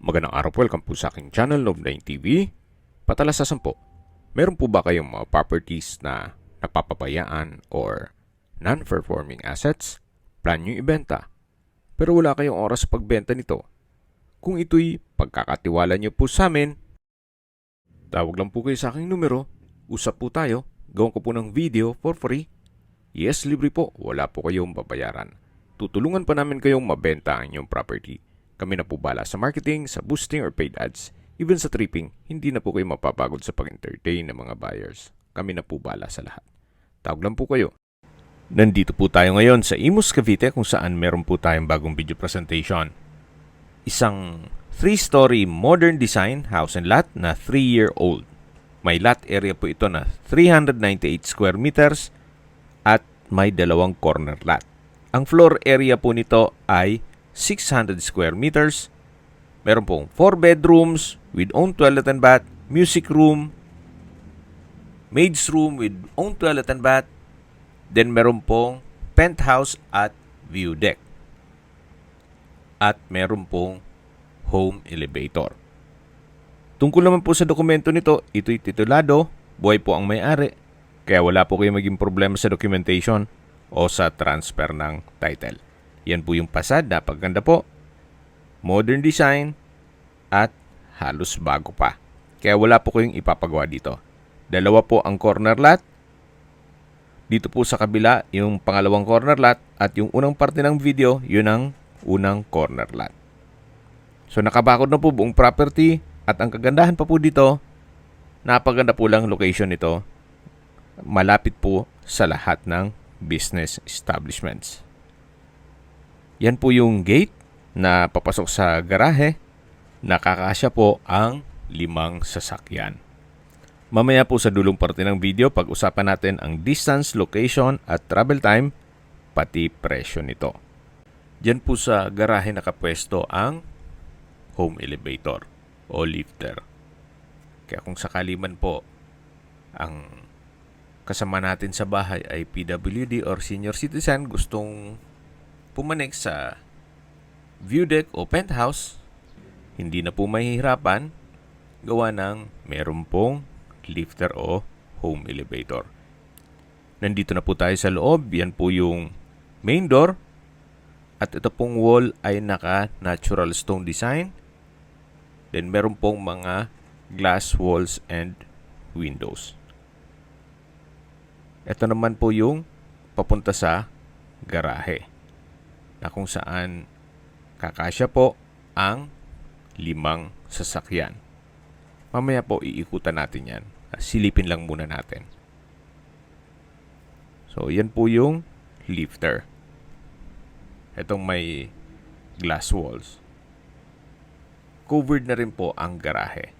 Magandang araw po, welcome po sa aking channel, Love9 TV. Patalasasan po, meron po ba kayong mga properties na napapabayaan or non-performing assets? Plan nyo ibenta, pero wala kayong oras sa pagbenta nito. Kung ito'y pagkakatiwala nyo po sa amin, tawag lang po kayo sa aking numero, usap po tayo, gawin ko po ng video for free. Yes, libre po, wala po kayong babayaran. Tutulungan pa namin kayong mabenta ang inyong property. Kami na po bala sa marketing, sa boosting or paid ads. Even sa tripping, hindi na po kayo mapapagod sa pag-entertain ng mga buyers. Kami na po bala sa lahat. Tawag lang po kayo. Nandito po tayo ngayon sa Imus, Cavite kung saan meron po tayong bagong video presentation. Isang 3-story modern design house and lot na 3-year-old. May lot area po ito na 398 square meters at may dalawang corner lot. Ang floor area po nito ay 600 square meters. Meron pong 4 bedrooms with own toilet and bath, music room, maid's room with own toilet and bath. Then meron pong penthouse at view deck. At meron pong home elevator. Tungkol naman po sa dokumento nito, ito'y titulado, buhay po ang may-ari, kaya wala po kayo maging problema sa documentation o sa transfer ng title. Yan po yung pasad, napaganda po. Modern design at halos bago pa. Kaya wala po kayong ipapagawa dito. Dalawa po ang corner lot. Dito po sa kabila, yung pangalawang corner lot at yung unang parte ng video, yun ang unang corner lot. So nakabakod na po buong property at ang kagandahan pa po dito, napaganda po lang location nito. Malapit po sa lahat ng business establishments. Yan po yung gate na papasok sa garahe. Nakakasya po ang 5 sasakyan. Mamaya po sa dulong parte ng video, pag-usapan natin ang distance, location at travel time, pati presyo nito. Diyan po sa garahe nakapwesto ang home elevator o lifter. Kaya kung sakali man po ang kasama natin sa bahay ay PWD or senior citizen, gustong pumanik sa view deck o penthouse, hindi na po mahihirapan gawa ng meron pong lifter o home elevator. Nandito na po tayo sa loob. Yan po yung main door. At ito pong wall ay naka-natural stone design. Then meron pong mga glass walls and windows. Ito naman po yung papunta sa garahe, na kung saan kakasya po ang 5 sasakyan. Mamaya po iikutan natin yan. Silipin lang muna natin. So, yan po yung lifter. Itong may glass walls. Covered na rin po ang garahe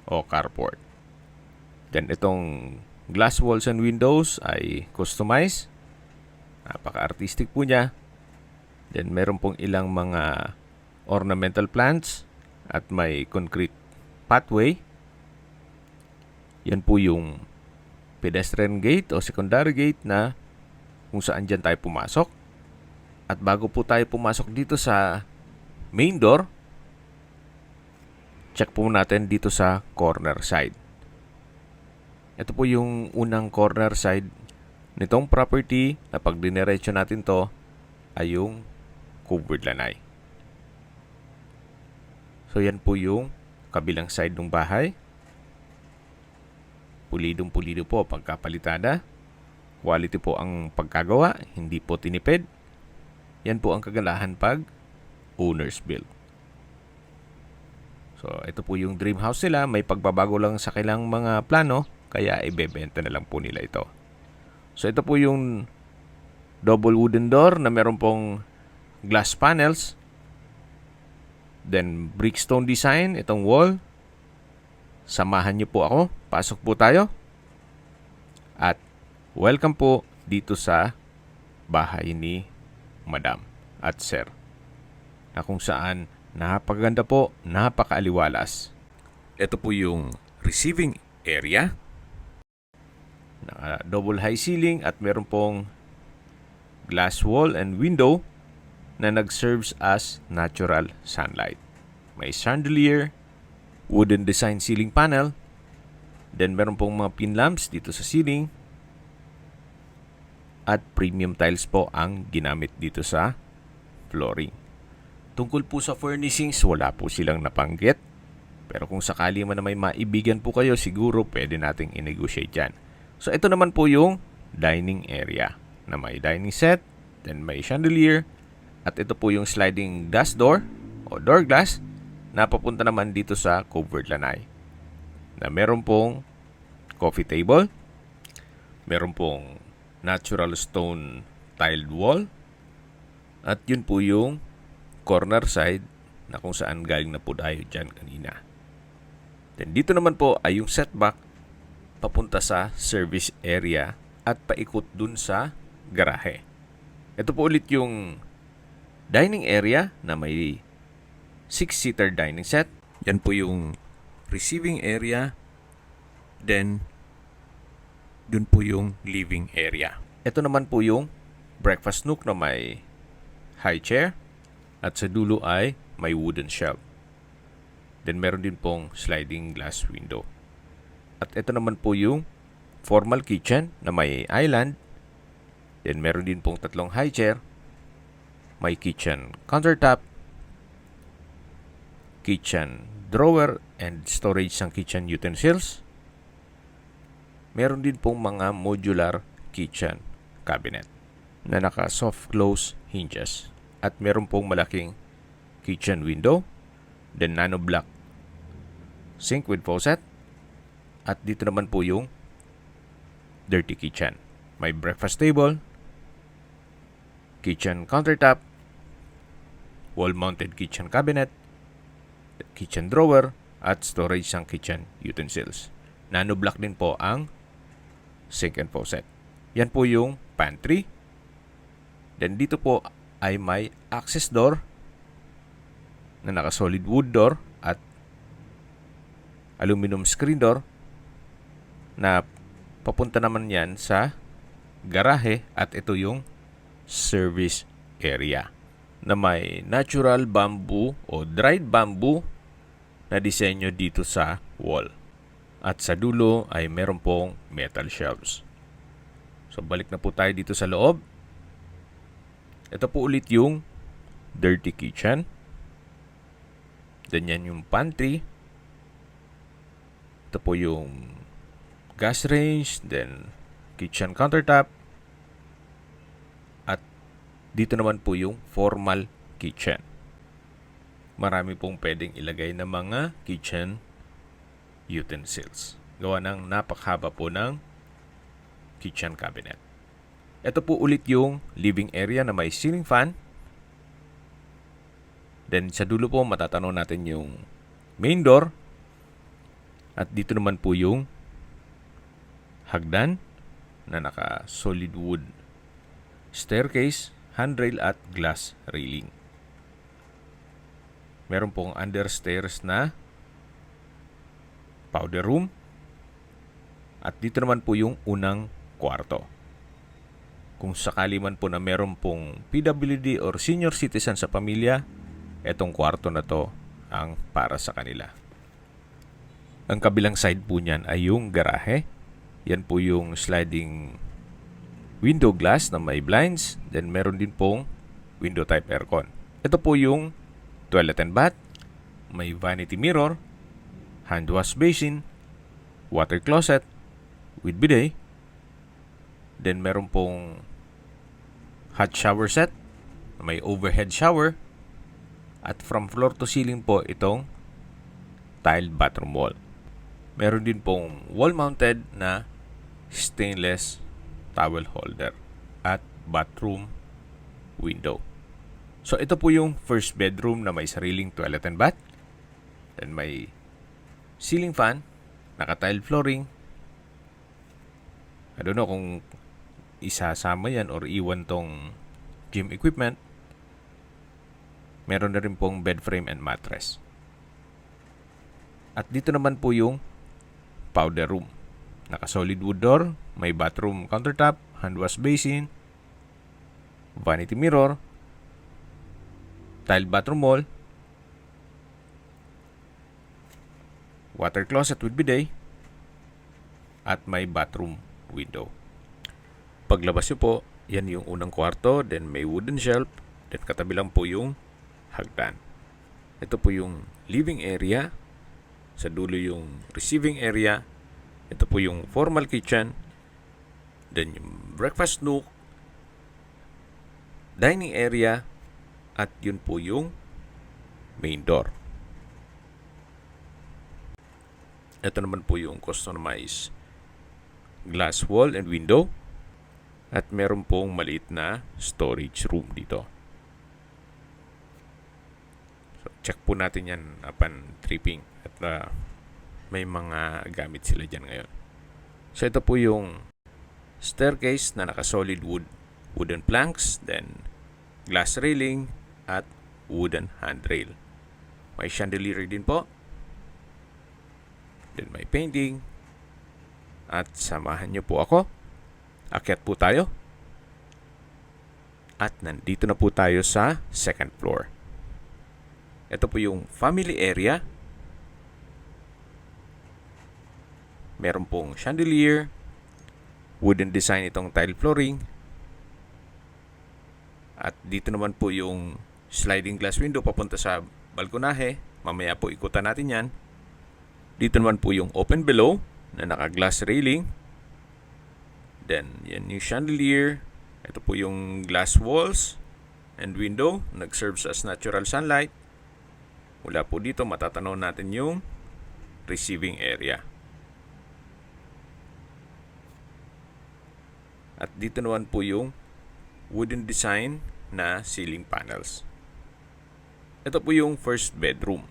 o carport. Then, itong glass walls and windows ay customized. Napaka-artistic po niya. Then, meron pong ilang mga ornamental plants at may concrete pathway. Yan po yung pedestrian gate o secondary gate na kung saan dyan tayo pumasok. At bago po tayo pumasok dito sa main door, check po natin dito sa corner side. Ito po yung unang corner side nitong property na pag diniretso natin to ay yung covered lanay. So yan po yung kabilang side ng bahay. Pulidong-pulido po pagkapalitada. Quality po ang pagkagawa, hindi po tinipid. Yan po ang kagalahan pag owner's build. So ito po yung dream house nila. May pagbabago lang sa kailang mga plano, kaya ibebenta na lang po nila ito. So ito po yung double wooden door na meron pong glass panels. Then brickstone design itong wall. Samahan niyo po ako. Pasok po tayo. At welcome po dito sa bahay ni Madam at Sir. Na kung saan napakaganda po, napakaaliwalas. Ito po yung receiving area. Double high ceiling at meron pong glass wall and window na nag-serves as natural sunlight. may chandelier, wooden design ceiling panel, then meron pong mga pin lamps dito sa ceiling, at premium tiles po ang ginamit dito sa flooring. Tungkol po sa furnishings, wala po silang napanggit. Pero kung sakali man na may maibigan po kayo, siguro pwede nating i-negotiate yan. So ito naman po yung dining area na may dining set, then may chandelier, at ito po yung sliding glass door o door glass na papunta naman dito sa covered lanai. Na meron pong coffee table, meron pong natural stone tiled wall, at yun po yung corner side na kung saan galing na po tayo dyan kanina. Then dito naman po ay yung setback papunta sa service area at paikot dun sa garahe. Ito po ulit yung dining area na may 6-seater dining set. Yan po yung receiving area. Then dun po yung living area. Ito naman po yung breakfast nook na may high chair. At sa dulo ay may wooden shelf. Then meron din pong sliding glass window. At ito naman po yung formal kitchen na may island. Then meron din pong tatlong high chair. May kitchen countertop, kitchen drawer and storage ng kitchen utensils. Meron din pong mga modular kitchen cabinet na naka soft close hinges. At meron pong malaking kitchen window, then nano block sink with faucet, at dito naman po yung dirty kitchen. May breakfast table, kitchen countertop, wall-mounted kitchen cabinet, kitchen drawer, at storage ng kitchen utensils. Nano block din po ang sink and faucet. Yan po yung pantry. Then dito po ay may access door na naka-solid wood door at aluminum screen door na papunta naman yan sa garahe, at ito yung service area na may natural bamboo o dried bamboo na disenyo dito sa wall. At sa dulo ay meron pong metal shelves. So balik na po tayo dito sa loob. Ito po ulit yung dirty kitchen. Then yan yung pantry. Ito po yung gas range, then kitchen countertop. At dito naman po yung formal kitchen. Marami pong pwedeng ilagay na mga kitchen utensils. Gawa ng napakhaba po ng kitchen cabinet. Ito po ulit yung living area na may ceiling fan. Then sa dulo po matatanaw natin yung main door. At dito naman po yung hagdan na naka solid wood staircase, handrail at glass railing. Meron pong understairs na powder room. At dito naman po yung unang kwarto. Kung sakali man po na meron pong PWD or senior citizen sa pamilya, etong kwarto na to ang para sa kanila. Ang kabilang side po niyan ay yung garahe. Yan po yung sliding window glass na may blinds. Then meron din pong window type aircon. Ito po yung toilet and bath. May vanity mirror, hand wash basin, water closet with bidet. Then meron pong hot shower set, may overhead shower, at from floor to ceiling po itong tiled bathroom wall. Meron din pong wall-mounted na stainless towel holder at bathroom window. So ito po yung first bedroom na may sariling toilet and bath. Then may ceiling fan, naka-tile flooring. I don't know kung isasama yan or iwan tong gym equipment. Meron na rin pong bed frame and mattress. At dito naman po yung powder room. Naka-solid wood door, may bathroom countertop, hand wash basin, vanity mirror, tiled bathroom wall, water closet with bidet, at may bathroom window. Paglabas nyo po, yan yung unang kwarto, then may wooden shelf, then katabi lang po yung hagdan. Ito po yung living area, sa dulo yung receiving area, ito po yung formal kitchen, then yung breakfast nook, dining area, at yun po yung main door. Ito naman po yung customized glass wall and window, at meron pong maliit na storage room dito. So, check po natin yan upon tripping, at may mga gamit sila dyan ngayon. So ito po yung staircase na naka-solid wooden planks, then glass railing at wooden handrail. May chandelier din po. Then may painting. At samahan nyo po ako. Akyat po tayo. At nandito na po tayo sa second floor. Ito po yung family area. Meron pong chandelier. Wooden design itong tile flooring. At dito naman po yung sliding glass window papunta sa balkonahe. Mamaya po ikutan natin yan. Dito naman po yung open below na naka-glass railing. Then, yan yung chandelier. Ito po yung glass walls and window. Nag-serve as natural sunlight. Mula po dito, matatanaw natin yung receiving area. At dito naman po yung wooden design na ceiling panels. Ito po yung first bedroom.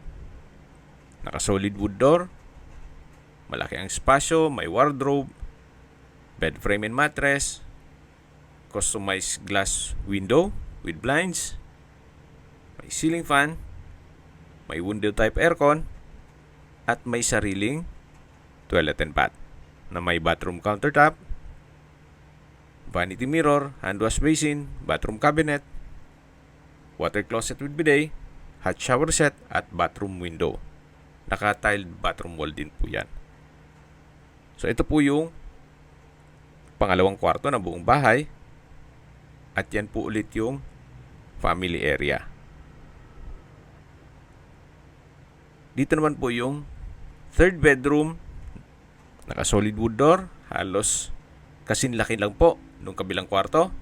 Naka-solid wood door. Malaki ang espasyo, may wardrobe, bed frame and mattress, customized glass window with blinds, may ceiling fan, may window type aircon, at may sariling toilet and bath na may bathroom countertop, vanity mirror, hand wash basin, bathroom cabinet, water closet with bidet, hot shower set, at bathroom window. Naka-tiled bathroom wall din po yan. So ito po yung pangalawang kwarto ng buong bahay. At yan po ulit yung family area. Dito naman po yung third bedroom. Naka-solid wood door. Halos kasinlaki lang po nung kabilang kwarto.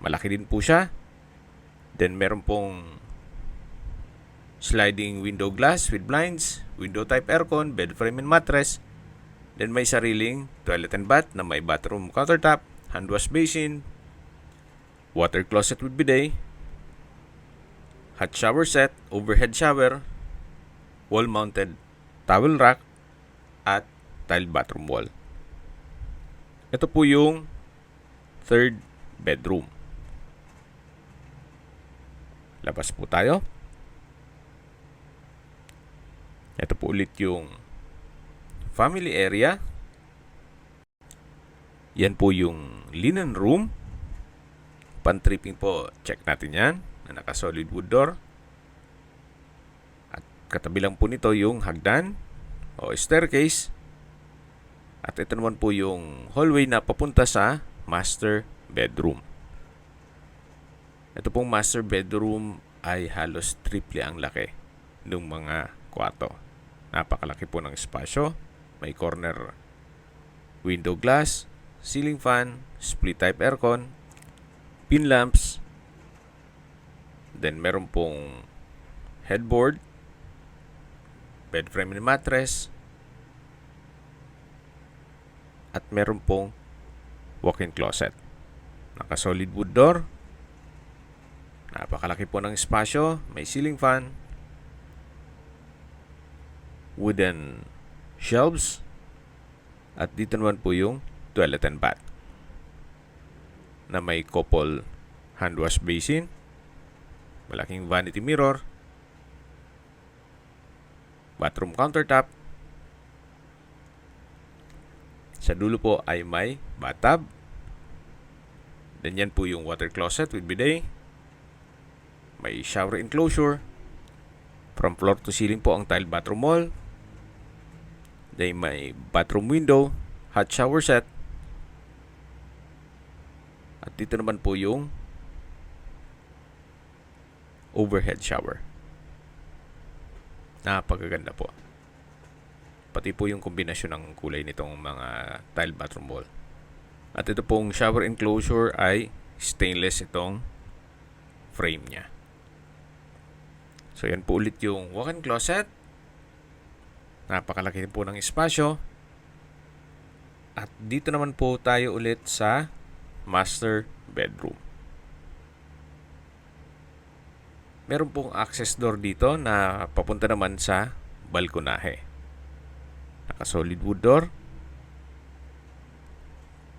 Malaki din po siya. Then meron pong sliding window glass with blinds, window type aircon, bed frame and mattress. Then may sariling toilet and bath na may bathroom countertop, hand wash basin, water closet with bidet, hot shower set, overhead shower, wall mounted towel rack, at tiled bathroom wall. Ito po yung third bedroom. Labas po tayo. Ito po ulit yung family area. Yan po yung linen room. Pan-tripping po, check natin yan. Na naka-solid wood door. At katabi lang po nito yung hagdan o staircase. At ito naman po yung hallway na papunta sa master bedroom. Ito pong master bedroom ay halos triple ang laki ng mga kwarto. Napakalaki po ng espasyo. May corner window glass, ceiling fan, split type aircon, pin lamps. Then meron pong headboard, bed frame and mattress, at meron pong walk-in closet. Naka-solid wood door. Napakalaki po ng espasyo. May ceiling fan, wooden shelves, at dito naman po yung toilet and bath na may couple hand wash basin, malaking vanity mirror, bathroom countertop. Sa dulo po ay may bathtub. Then yan po yung water closet with bidet. May shower enclosure. From floor to ceiling po ang tile bathroom wall. Then may bathroom window, hot shower set. At dito naman po yung overhead shower. Napakaganda po. Pati po yung kombinasyon ng kulay nitong mga tile bathroom wall. At ito pong shower enclosure ay stainless itong frame niya. So yan po ulit yung walk-in closet. Napakalaki po ng espasyo. At dito naman po tayo ulit sa master bedroom. Meron pong access door dito na papunta naman sa balkonahe. Naka-solid wood door.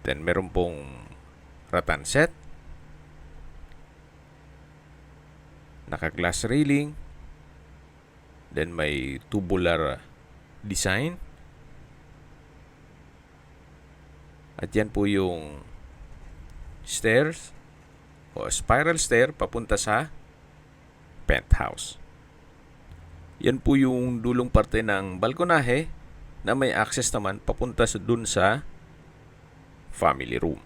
Then meron pong rattan set. Naka-glass railing. Then may tubular design. At yan po yung stairs o spiral stair papunta sa penthouse. Yan po yung dulong parte ng balkonahe na may access naman papunta dun sa family room.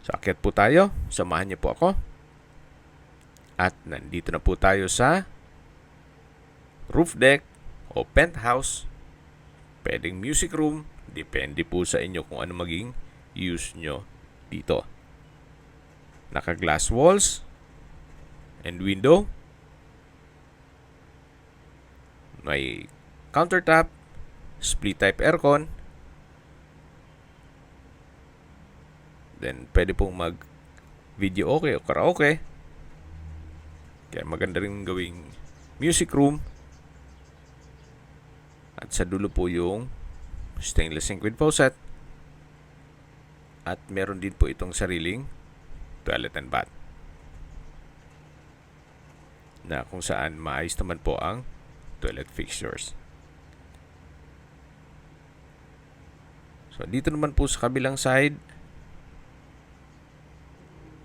So akyat po tayo, samahan niyo po ako. At nandito na po tayo sa roof deck o penthouse. Pwedeng music room, depende po sa inyo kung ano maging use nyo dito. Naka-glass walls and window. May countertop, split type aircon. Then pwede pong mag video okay o karaoke. Kaya maganda rin gawing music room. At sa dulo po yung stainless sink with faucet. At meron din po itong sariling toilet and bath. Na kung saan maayos naman po ang toilet fixtures. So dito naman po sa kabilang side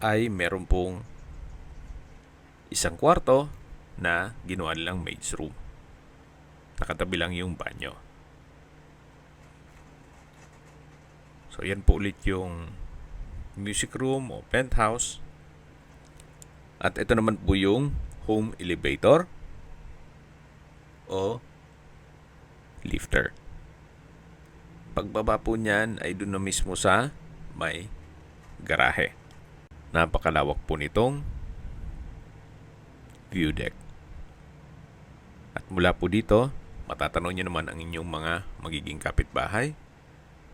ay meron pong isang kwarto na ginawa nilang maid's room. Nakatabi lang yung banyo. So yan po ulit yung music room o penthouse. At ito naman po yung home elevator o lifter. Pagbaba po niyan ay doon na mismo sa may garahe. Napakalawak po nitong view deck. At mula po dito, matatanong niyo naman ang inyong mga magiging kapitbahay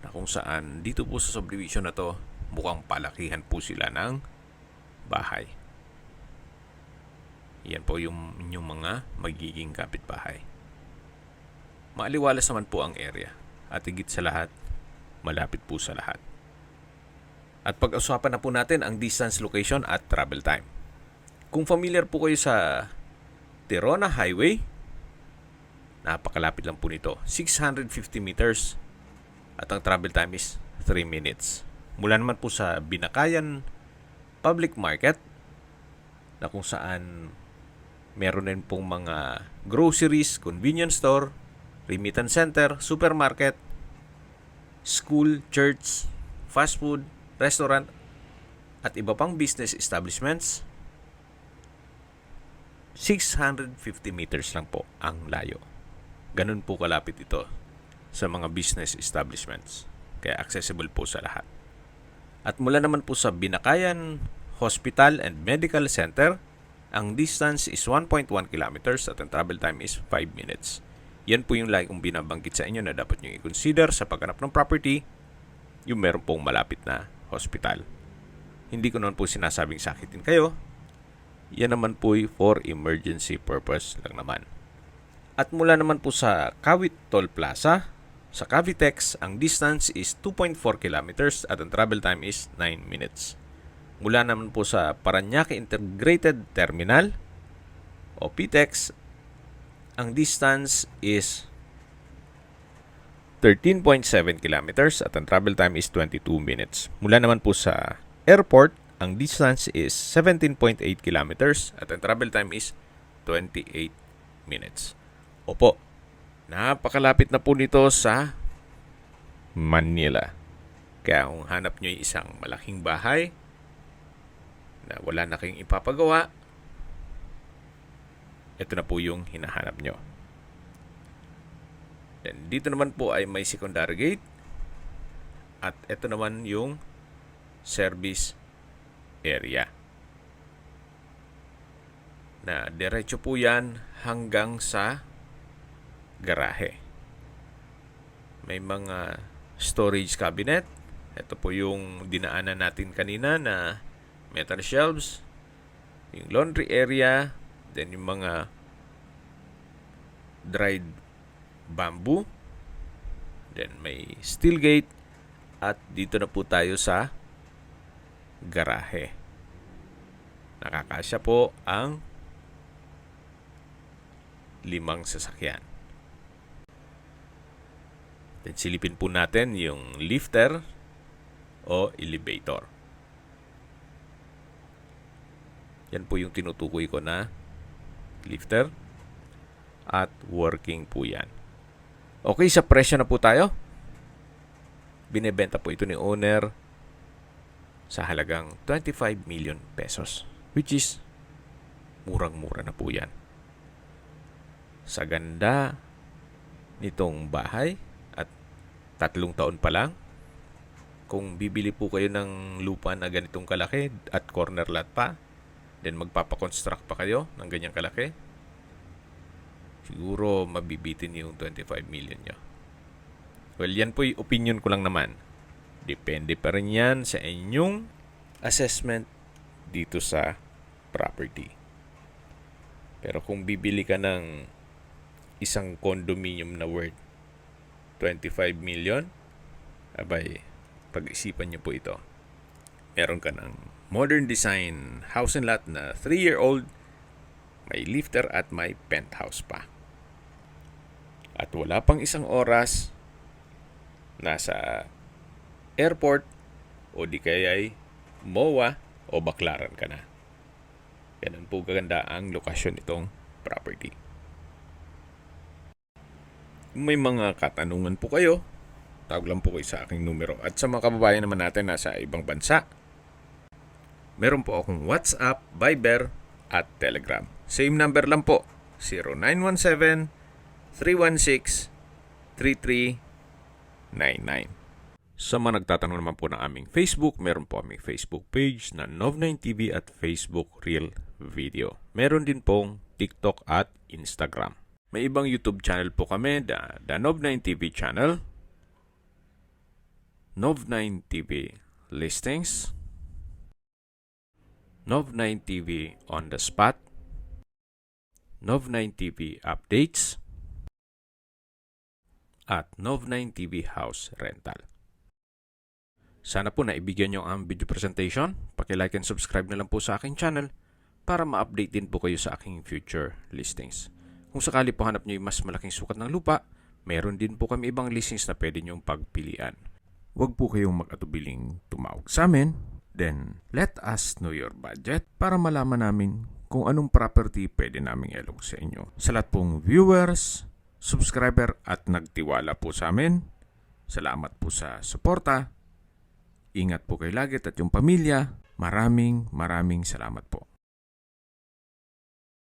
na kung saan dito po sa subdivision na to mukhang palakihan po sila ng bahay. Yan po yung inyong mga magiging kapitbahay. Maaliwalas naman po ang area at higit sa lahat, malapit po sa lahat. At pag-usapan na po natin ang distance, location at travel time. Kung familiar po kayo sa Tirona Highway, napakalapit lang po nito. 650 meters at ang travel time is 3 minutes. Mula naman po sa Binakayan Public Market na kung saan meron din pong mga groceries, convenience store, remittance center, supermarket, school, church, fast food, restaurant, at iba pang business establishments. 650 meters lang po ang layo. Ganun po kalapit ito sa mga business establishments. Kaya accessible po sa lahat. At mula naman po sa Binakayan Hospital and Medical Center, ang distance is 1.1 kilometers at ang travel time is 5 minutes. Yan po yung lagi kong binabanggit sa inyo na dapat nyo i-consider sa paghanap ng property, yung meron pong malapit na hospital. Hindi ko naman po sinasabing sakitin kayo. Yan naman po for emergency purpose lang naman. At mula naman po sa Kawit Toll Plaza, sa Cavitex, ang distance is 2.4 kilometers at ang travel time is 9 minutes. Mula naman po sa Parañaque Integrated Terminal o PTEX, ang distance is 13.7 kilometers at ang travel time is 22 minutes. Mula naman po sa airport, ang distance is 17.8 kilometers at ang travel time is 28 minutes. Opo, Napakalapit na po nito sa Manila. Kaya kung hanap nyo yung isang malaking bahay na wala na kayong ipapagawa, ito na po yung hinahanap nyo. Then dito naman po ay may secondary gate. At ito naman yung service area. Na diretso po yan hanggang sa garahe. May mga storage cabinet. Ito po yung dinaanan natin kanina na metal shelves. Yung laundry area. Then yung mga dried bamboo. Then may steel gate. At dito na po tayo sa garahe. Nakakasya po ang 5 sasakyan. Then silipin po natin yung lifter o elevator. Yan po yung tinutukoy ko na lifter at working po yan. Okay, sa presyo na po tayo. Binebenta po ito ni owner sa halagang 25 million pesos, which is murang-mura na po yan. Sa ganda nitong bahay at 3 taon pa lang, kung bibili po kayo ng lupa na ganitong kalaki at corner lot pa, then magpapakonstruct pa kayo ng ganyang kalaki, siguro mabibitin yung 25 million nyo. Well, yan po yung opinion ko lang naman. Depende pa rin yan sa inyong assessment dito sa property. Pero kung bibili ka ng isang condominium na worth 25 million, abay, pag-isipan nyo po ito. Meron ka ng modern design house and lot na 3-year-old, may lifter at may penthouse pa. At wala pang isang oras, nasa airport o di kaya'y MOA o Baclaran ka na. Ganun po kaganda ang lokasyon nitong property. Kung may mga katanungan po kayo, tawag lang po kayo sa aking numero. At sa mga kababayan naman natin nasa ibang bansa, meron po akong WhatsApp, Viber at Telegram. Same number lang po, 0917-316-3399. Sa mga nagtatanong naman po ng aming Facebook, meron po aming Facebook page na Nov9TV at Facebook Real Video. Meron din pong TikTok at Instagram. May ibang YouTube channel po kami, the Nov9TV channel, Nov9TV Listings, Nov9TV On The Spot, Nov9TV Updates, at Nov9TV House Rental. Sana po naibigyan nyo ang video presentation. Paki-like and subscribe na lang po sa aking channel para ma-update din po kayo sa aking future listings. Kung sakali po hanap nyo yung mas malaking sukat ng lupa, meron din po kami ibang listings na pwede nyong pagpilian. Huwag po kayong mag-atubiling tumawag sa amin. Then, let us know your budget para malaman namin kung anong property pwede naming ilog sa inyo. Sa lahat pong viewers, subscriber at nagtiwala po sa amin, salamat po sa suporta. Ingat po kayo lagi at yung pamilya. Maraming salamat po.